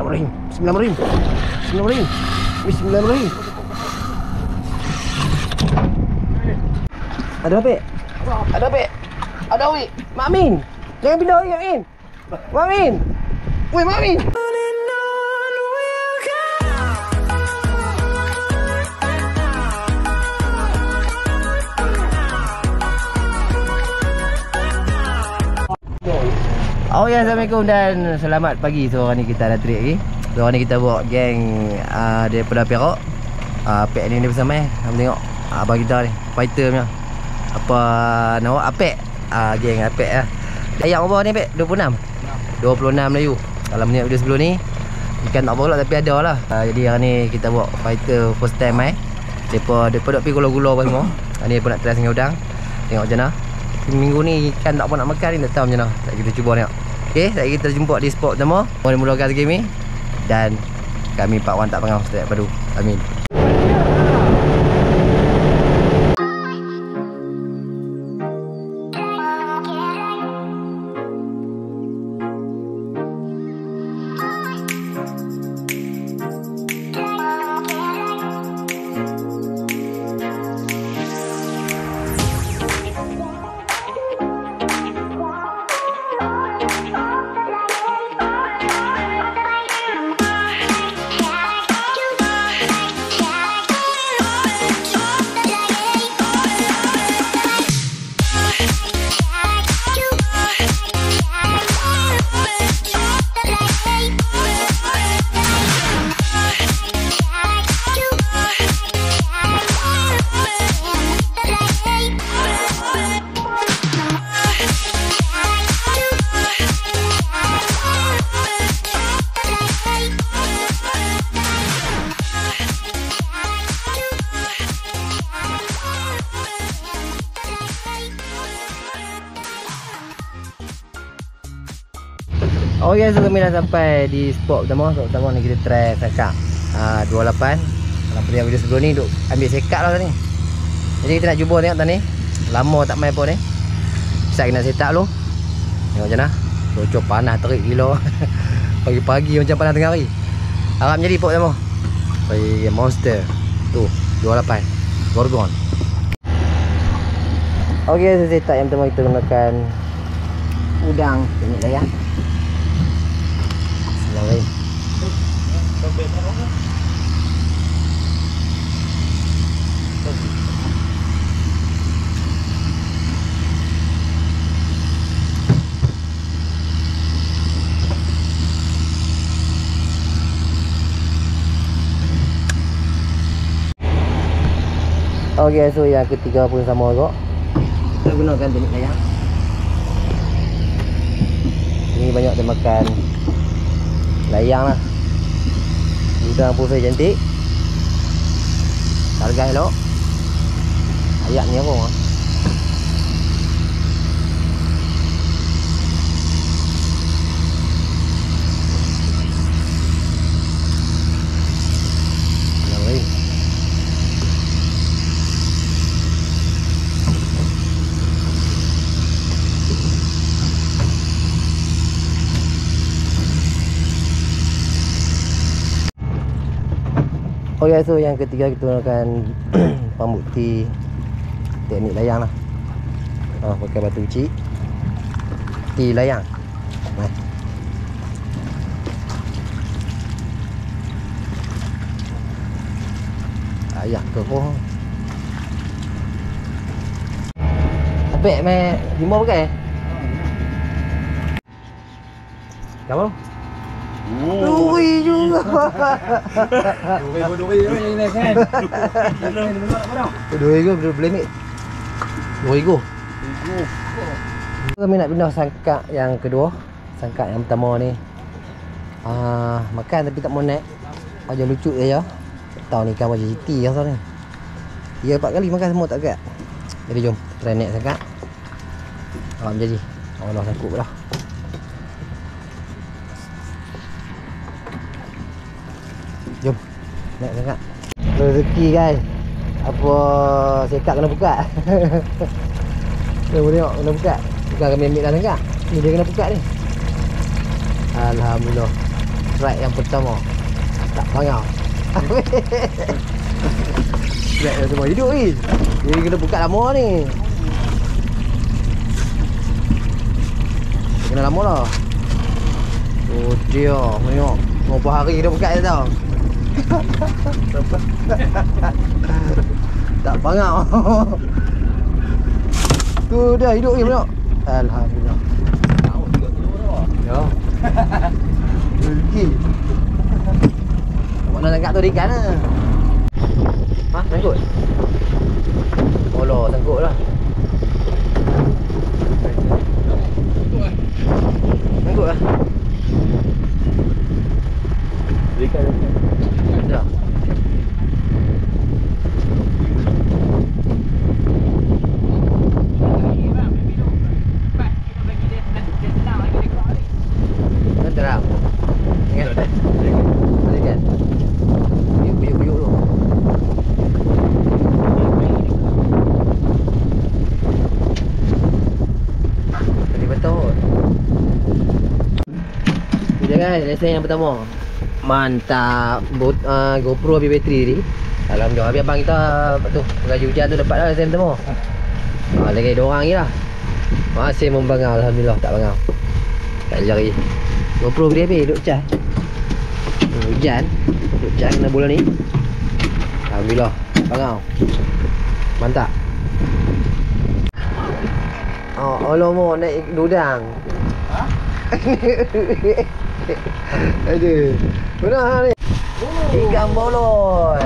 Bismillahirrahmanirrahim. Bismillahirrahmanirrahim. Bismillahirrahmanirrahim. Bismillahirrahmanirrahim. Ada apa? Ada apa? Ada oi. Mak Min. Jangan pindah oi, Mak Min. Mak Min. Woi, Mak Min. Oh ya, Assalamualaikum dan selamat pagi. So hari ni kita ada trip lagi. So hari ni kita bawa geng daripada Perak. Apek ni bersama Abang tengok abang kita ni, fighter punya. Apa nama Apek? Geng Apek lah. Layak berapa ni Apek? 26? 26 Melayu. Kalau melihat video sebelum ni ikan tak berapa tapi ada lah. Jadi hari ni kita bawa fighter first time Depa duk pergi gula-gula apa semua. Hari ni pun nak try singa udang. Tengok macam mana. Minggu ni ikan tak apa nak makan ni, tak tahu macam mana. Tak kita cuba tengok. Okey, sekejap kita jumpa di spot pertama. Mula-mulakan game ni. Dan kami Pak Wan tak pengau setiap padu. Amin. Okay, so kami dah sampai di spot pertama. Spot pertama ni kita try sekak 28. Kalau pada video sebelum ni duk ambil sekak lah tadi. Jadi kita nak cuba tengok tadi. Lama tak main pun ni. Saya kena setak dulu. Tengok macam mana. Cuaca panas terik gila. Pagi-pagi macam panas tengah hari. Harap menjadi spot pertama. Bagi monster. Tu 28 Gorgon. Okay, so setak yang pertama kita gunakan udang teknik layar. Lain. Okey, so yang ketiga pun sama juga. Kita gunakan teknik layar. Ini banyak dia makan layang lah. Udang pun saya cantik. Harga elok. Ayak ni apa? Okay, so yang ketiga kita gunakan pambukti teknik layang lah. Pakai batu kecil ti layang. Ayak ke kau. Apek mai lima pakai. Kamu? Duri juga. Duri ni kan. Duri go boleh ni. Duri go. Kami nak pindah sangkak yang kedua. Sangkak yang pertama ni makan tapi tak mau naik. Aja lucu je ya. Tahu ni kan macam citi yang ni. Dia 4 kali makan semua tak agak. Jadi jom try naik sangkak. Jadi. Allah sangkut dah. Jom naik sangkak. Rezeki guys. Apa sekak kena buka. Tengok tengok kena buka. Bukan kami ambil dah sangkak. Ni dia kena buka ni. Alhamdulillah. strike yang pertama. Tak bangau. Strike yang semua hidup ni. Dia kena buka lama ni. Kena lama lah. Oh dia, tengok. Berapa hari kita buka je tau. Tak bangau. Tu dah hidup ni tengok. Alhamdulillah. Ya. Rugi. Mana nak tu ikan lah. Ha, sangkut? Oh lah, sangkut lah. Sangkut lah. Ikan. Dah. Terang. Ingat. Boleh kan? Buyuk-buyuk tu. Tadi betul. Ini guys, lesen yang pertama. Mantap. GoPro habis bateri ni. Alhamdulillah. Habis abang kita tu pengaji hujan tu dapat dah lesen pertama. Lagi 2 orang lagi lah. Masih membangau. Alhamdulillah tak bangau. Tak jari. GoPro dia habis duk cas. Hujan kena bola ni. Alhamdulillah bangau. Mantap. Oh, alamak naik dudang. Ha? Aduh. Mana ni? Ikan boloi.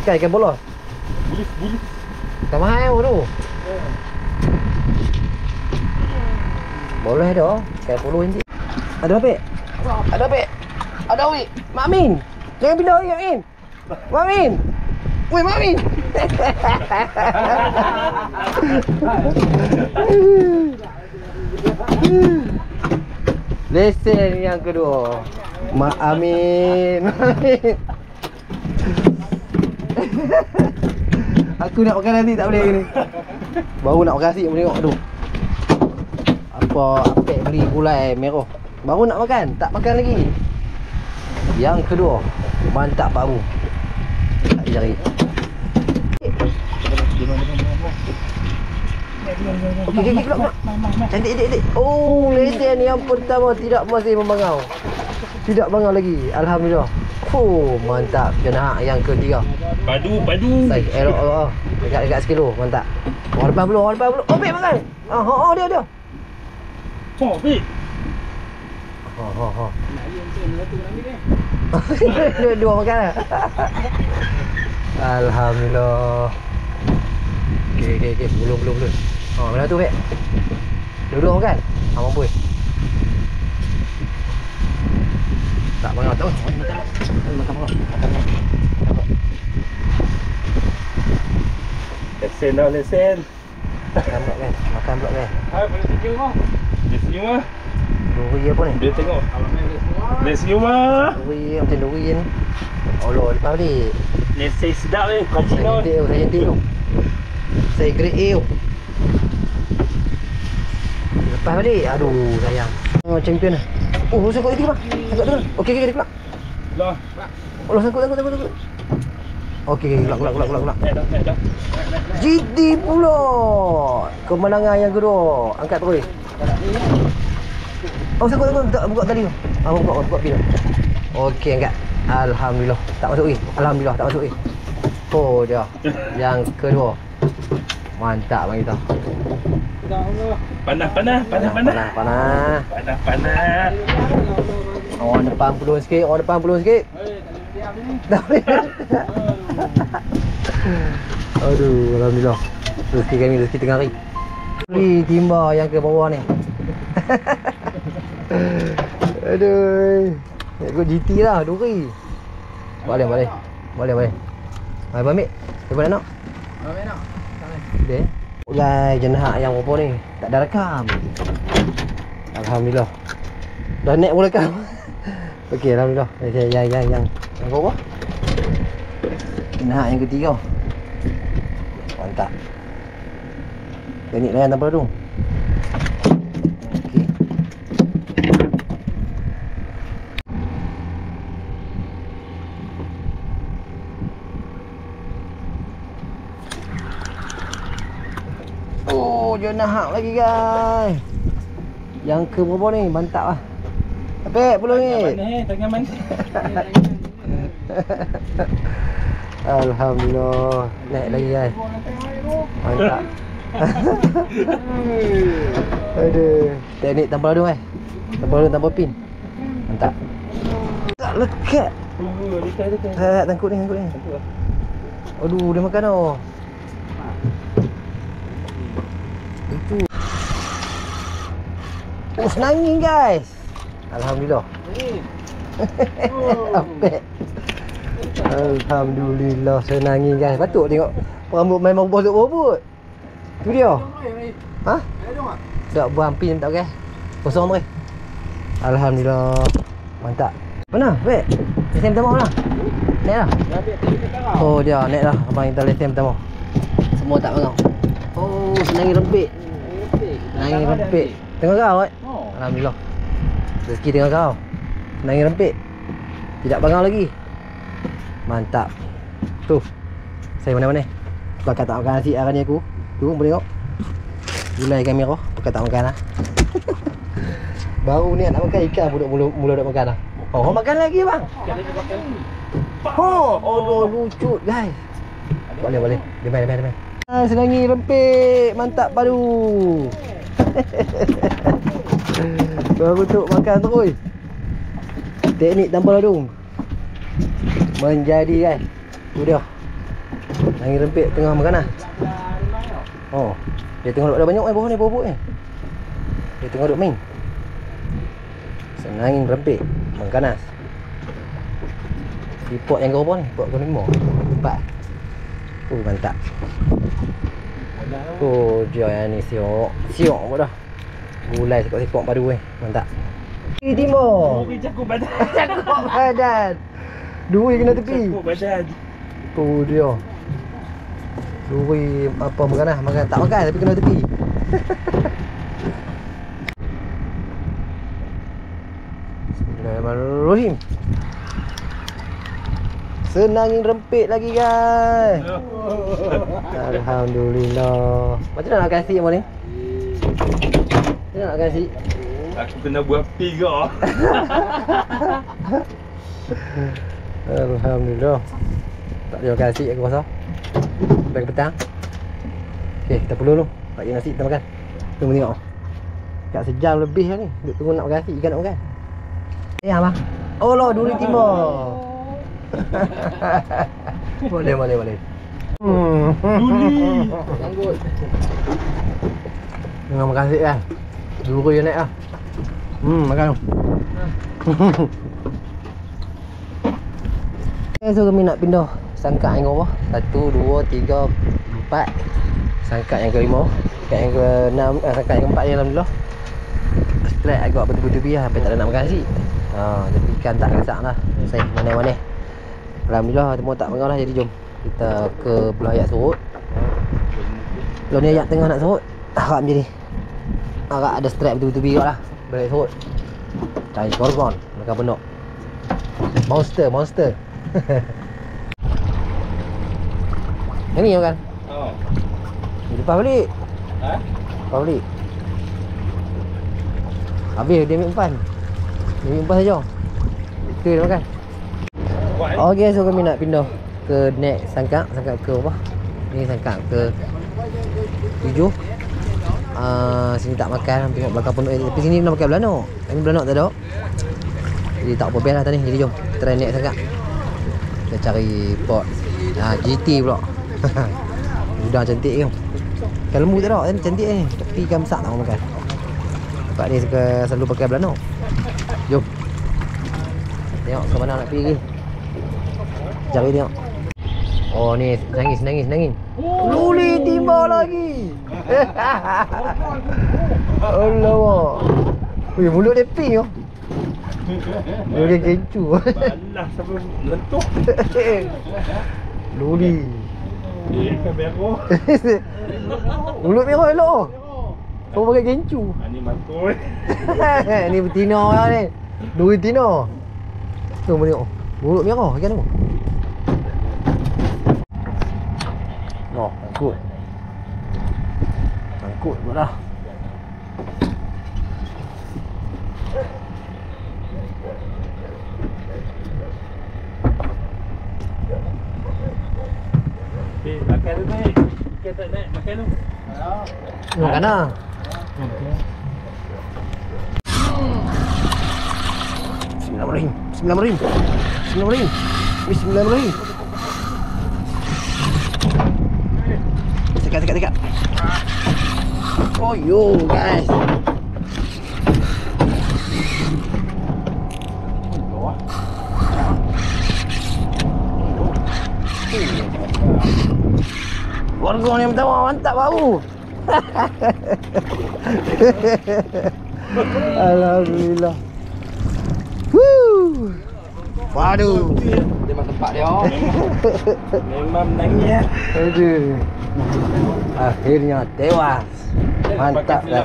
Ikan boloi. Bulis. Tak mahal tu. Boleh dah. Ikan puluh nanti. Ada apa? Ada apa? Ada weh. Mak Min. Jangan pindah weh, Mak Min. Mak Min. Weh, Mak Min. Lesen yang kedua. Mak Amin. Aku nak makan nanti tak boleh ni. Baru nak makan nasi aku tengok. Aduh. Apa apek beli gulai merah. Baru nak makan, tak makan lagi. Yang kedua, mantap Pak Bu. Tak jari. Okey, keluar. Cantik dik. Oh, lesen yang pertama tidak masih membangau. Tidak bangau lagi. Alhamdulillah. Oh, mantap. Jenahak yang ketiga. Padu. Saiz elok. Dekat 1 kilo, mantap. Orang depan belum. Oh, baik makan. Dia. Oh, baik. Dua makan lah. Alhamdulillah. Okey. Belum. Mana tu, Bek? Dua makan? Mampu. Tak banyak tu. Makan. Lesen. Makan blok kan. Hai, boleh senyum ah. Dia senyum ah. Duri apa ni? Dia tengok. Dia senyum ah. Duri macam duri ni. Allah, lepas balik. Lesen sedap ni, cappuccino. Saya cantik tu. Saya grade A tu. Lepas balik. Aduh, sayang. Champion lah. Oh, sangkut lagi bang. Sangkut tu. Okey, dia keluar. Lah. Allah, sangkut. Okey, keluar. Dah. GT pula. Kemenangan yang kedua. Angkat terus. Oh, sangkut. Tak buka tali tu. Buka pin. Okey, angkat. Alhamdulillah. Tak masuk lagi. Alhamdulillah tak masuk lagi. Oh, dia. Yang kedua. Mantap bang kita. Panas. Orang depan pulung sikit. Tak boleh. Aduh, alhamdulillah. Rezeki kami, rezeki tengah hari. Ni timba yang ke bawah ni. Aduh. Ikut GT lah, duri. Boleh. Mari ambil. Siapa nak? Ambil nak. Okey. Ulai jenahak yang berapa ni? Tak ada rekam. Alhamdulillah. Dah naik pun rekam. Okey, alhamdulillah. Yang berapa? Jenahak yang ketiga. Mantap. Teknik layan tanpa dudung. Okey. je nahak lagi guys. Yang ke berapa ni? Mantap lah. Apek puluh ni. Tangan mana? Alhamdulillah. Naik lagi guys. Mantap. Aduh. Teknik tanpa ladung tanpa ladung tanpa pin. Mantap. Tak lekat. Dekat. Tangkut ni. Aduh, dia makan tau. Itu. Oh, senangin guys. Alhamdulillah. Apek. Alhamdulillah senangin guys. Patut tengok rambut memang bosok-bobot. Tu dia. Ha? Tak buang pin tak guys. Kosong tu. Alhamdulillah. Mantap. Mana? Weh. Lesen pertama mana? Naik dah. Oh dia naik dah. Abang kita lesen pertama. Semua tak bangang. Oh, senangin rempit. Senangin rempit. Tengok kau kan? Alhamdulillah. Rezeki tengok kau. Senangin rempit. Tidak bangang lagi. Mantap. Tu. Saya mana-mana. Bakal tak makan nasi hari ni aku. Tu boleh tengok. Gulai kamera. Bakal tak makan lah. Baru ni nak makan ikan mula nak makan lah. Oh, makan lagi bang. Oh, lucu guys. Boleh. Dia main. Senangi rempit. Mantap padu. Baru tu makan terus. Teknik tanpa ladung menjadi guys. Tu dia. Senangi rempit tengah makan lah. Oh, dia tengok ada banyak bawah ni bobok ni. Dia tengok duk main. Senangin rempit mengkanas. Di pot yang berapa ni? Pot ke 5? 4. Mantap. Oh, dia yang ni siok pun dah. Gulai sekok-sekok padu mantap. Timur. Cakup badan. Cakup badan. Duri kena tepi. Cakup badan. Tu dia. Duri apa makan tak makan tapi kena tepi. Bismillahirrahmanirrahim. Senangin rempit lagi guys. Alhamdulillah. Macam mana nak kasih apa ni? Macam mana nak kasih? Aku kena buat piga. Alhamdulillah. Tak ada kasih aku rasa. Sampai petang. Okey, kita perlu dulu. Bagi nasi kita makan. Tunggu tengok. Kat sejam lebih dah ni. Duk tunggu nak makan nasi, ikan nak makan. Abang. Oh lo, duri timur. Boleh. Duri. Sanggut. Tengah makan nasi kan. Duri je naik lah. Makan tu. Okay, so kami nak pindah sangkak yang ke bawah. 1, 2, 3, 4. Sangkak yang ke-5. Sangkak yang ke-6. Sangkak yang ke-4 ni alhamdulillah. Strike agak betul-betul lah. Sampai tak ada nak makan nasi. Tapi ikan tak kesak lah. Saya mana-mana. Alhamdulillah semua tak mengalah. Jadi jom kita ke belah ayat surut. Kalau ni ayat tengah nak surut, harap macam ni. Harap ada strike betul-betul birak lah. Balik surut. Cari korban. Makan penuh. Monster. Yang ni kan? Lepas balik. Lepas balik. Habis dia ambil umpan. Dia ambil umpan saja. Itu dia makan. Okay, so kami nak pindah ke next sangkak ke apa? Ni sangkak ke 7. Sini tak makan, tengok belakang penuh. Tapi sini kena pakai belanok. Ini belanok tak ada. Jadi tak apa best lah tadi. Jadi jom try next sangkak. Kita cari pot GT pula. Udang cantik ke. Ikan lembu tak ada, cantik ni. Tapi ikan besar tak mau makan. Tempat ni suka selalu pakai belanok. Jom tengok ke mana nak pergi lagi. Cari tengok. Oh ni senangin. Luli tiba lagi. Allah. Ui, mulut dia pink oh. Luli kecu. Alah sampai melentuk. Luli. Ikan merah. Mulut merah elok. Kau pakai gencu. Ni mantul. Ni betina lah ni. Duri betina. Tu tengok. Mulut merah ikan tu. Takut pula dah. Makan tu naik. Makan tak naik, makan tu. Makan dah. Bismillahirrahmanirrahim. Bismillahirrahmanirrahim. Bismillahirrahmanirrahim. Bismillahirrahmanirrahim. Dekat. Oh yo guys. Warga ni pertama mantap bau. Alhamdulillah. Woo. Waduh. Memang tempat dia. Memang menangis. Aduh. Akhirnya tewas. Mantap dah.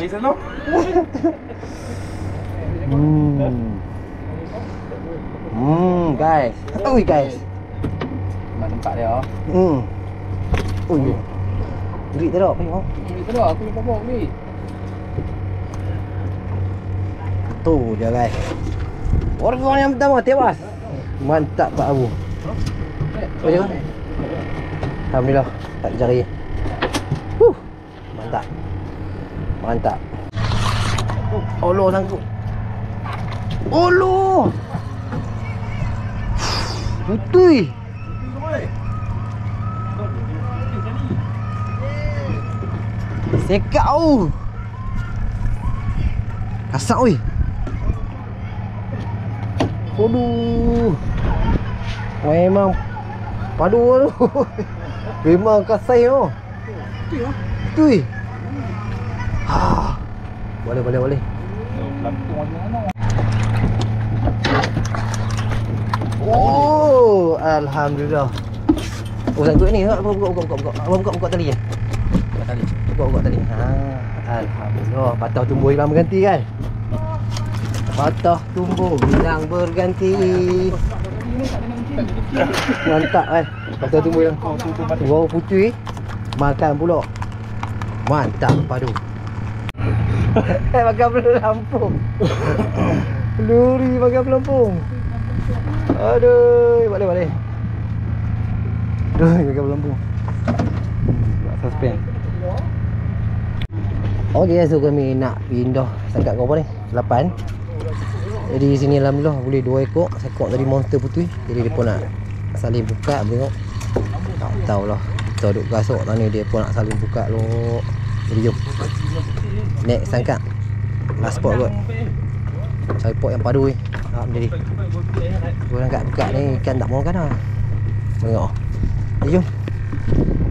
Guys. Ui guys. Memang tempat dia. Ui. Duit tak ada, tengok. Ini tu dah, aku lupa bawa ni. Tu dia guys. Warga yang pertama tewas. Mantap Pak Abu. Oh je. Alhamdulillah tak jari. Mantap. Mantap. Allah sangkut. Allah. Putui. Sekau. Kasak oi. Aduh. Memang padu tu. Memang kasai tu. Tui. Ha. Boleh. Oh, alhamdulillah. Oh, sangkut ni. Buka tali je. Buka tali. Ha, alhamdulillah. Patah tumbuh hilang berganti kan? Patah tumbuh hilang berganti. Mantap kan? Patah tumbuh hilang. Wow, putih. Makan pula. Mantap padu. Makan pelampung. Luri makan pelampung. Aduh, boleh. Aduh, makan pelampung. Suspend. Okey, so kami nak pindah sangkat kau apa ni? 8. Jadi sini alhamdulillah boleh 2 ekor. Sekok tadi monster putih. Jadi dia pun nak saling buka, tengok. Tak tahulah. Kita duduk gasok tadi dia pun nak saling buka lo. Jadi jom. Next sangkat. Last spot kot. Cari pot yang padu ni. Jadi gua angkat buka ni ikan tak mau kan dah. Tengok. Jadi jom.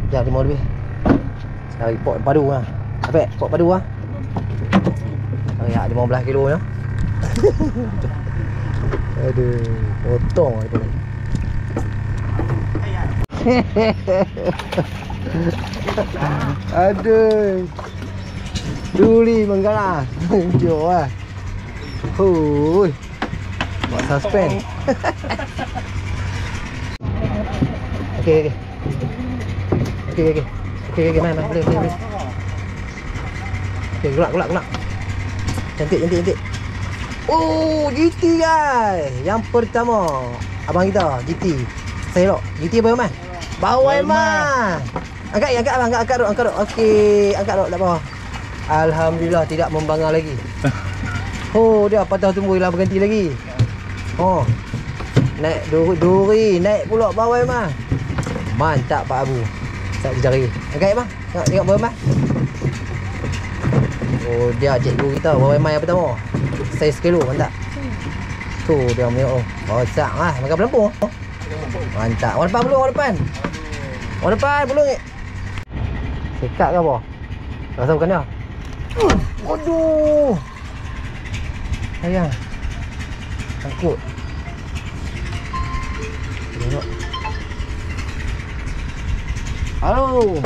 Dah 5 lebih. Cari pot yang padu lah. Apa? Pot padu lah. Ya, 15 kilo ya. Aduh, potong ada ni. Aduh. Duli menggalas. Jom lah. Hui. Buat suspend. Okey. Main. Boleh. Okay, gelak. Cantik. Oh, GT guys. Yang pertama abang kita, GT. Saya elok. GT apa, Man? Bawa Man. Angkat abang, angkat duk. Okey, angkat duk tak apa. Alhamdulillah tidak membangah lagi. Oh, dia patah tumbuh hilang berganti lagi. Oh. Naik duri, naik pula bawa Man. Mantap Pak Abu. Tak jari. Angkat bang. Tengok bawa Man. Oh, dia cikgu kita bawa mai apa pertama. Saiz kilo mantap. Tu dia punya oh. Rosak lah makan pelampung. Mantap. Orang depan belum ni. Sekat ke apa? Rasa bukan dia. Aduh. Sayang. Sangkut. Tengok. Halo.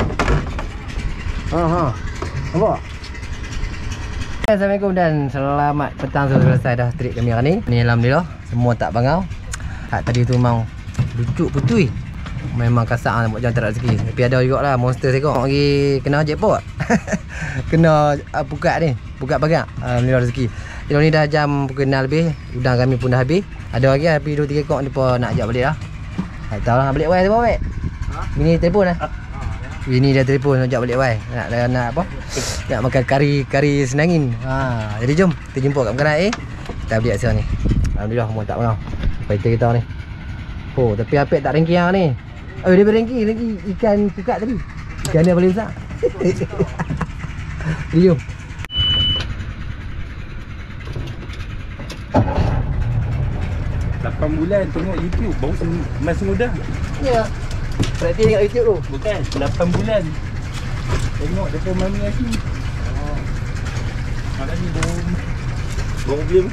Nampak? Assalamualaikum dan selamat petang. Sudah selesai dah trik kami hari ni. Ni alhamdulillah semua tak bangau. Hak tadi tu memang lucu putui. Memang kasar nak buat jalan tak ada rezeki. Tapi ada jugalah monster sekok lagi kena jackpot. Kena pukat ni, pukat pagar. Alhamdulillah rezeki. Kita ni dah jam pukul 6 lebih. Udang kami pun dah habis. Ada lagi tapi 2-3 ekor depa nak ajak balik dah. Tak tahu lah balik wai tu apa. Bini telefon lah. Bini dah telefon nak ajak balik wai. Nak apa? Nak makan kari senangin. Jadi jom kita jumpa kat Mekarai. Kita balik kat ni. Alhamdulillah semua tak pengau. Fighter kita ni. Oh, tapi apek tak ranking yang ni. Oh, dia berranking lagi ikan pukat tadi. Ikan dia paling besar. Jadi jom. 8 bulan tengok YouTube baru masih muda. Ya. Berarti tengok YouTube tu. Bukan 8 bulan. Tengok depan mami lagi. Malam ni baru beli.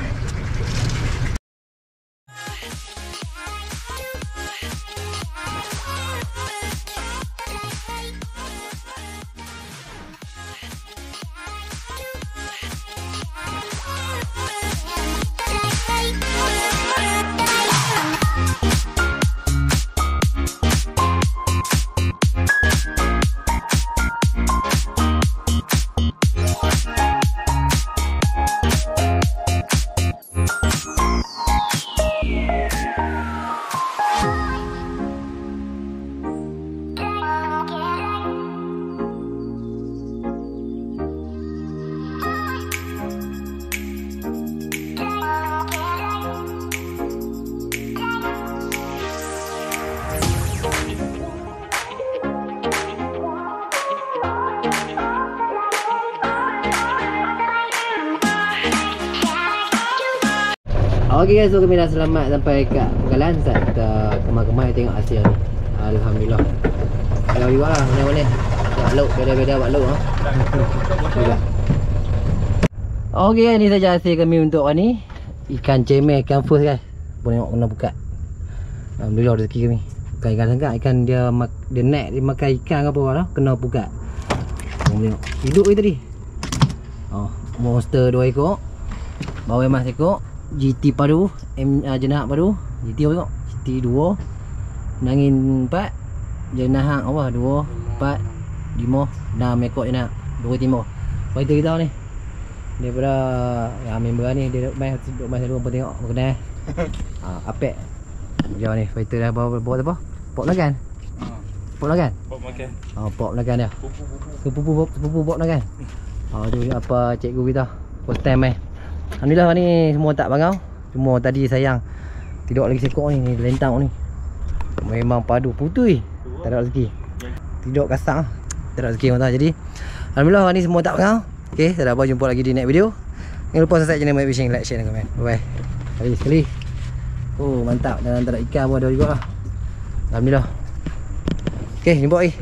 Okay guys, so kami dah selamat sampai kat Penggalan. Saat kita kemar-kemar tengok hasil ni. Alhamdulillah. Kalau juga lah mana-mana. Buat lauk, beda-beda buat lauk ha. Okay, ni saja hasil kami untuk ni. Ikan cemeh, ikan first guys. Boleh tengok kena buka. Alhamdulillah rezeki kami. Bukan ikan sangkak, ikan dia naik, dia makan ikan ke apa lah. Kena buka. Boleh tengok. Hidup je tadi. Monster 2 ekor. Bawai emas ekor. GT padu, jenah padu, GT apa tengok? GT 2, nangin 4, jenah hang awah 2, 4, 5, 6 ekor jenah, 2 timur. Fighter kita ni. Daripada member ni dia duduk main selalu apa tengok berkenal. Apek. Dia ni fighter dah bawa apa? Pop nagan. Pop nagan. Pop makan. Pop nagan dia. Pupu pop nagan. Tu apa cikgu kita. First time Alhamdulillah ni semua tak bangau. Cuma tadi sayang tidak lagi sekok ni lentang ni. Memang padu putui. Tak ada rezeki. Tidak kasar. Tak ada rezeki tuan. Jadi alhamdulillah ni semua tak bangau. Okey, saya dah jumpa lagi di next video. Jangan lupa subscribe channel Mike Fishing, like, share dan komen. Bye bye. Sekali. Oh, mantap. Dan antara ikan pun ada juga lah. Alhamdulillah. Okey, jumpa lagi.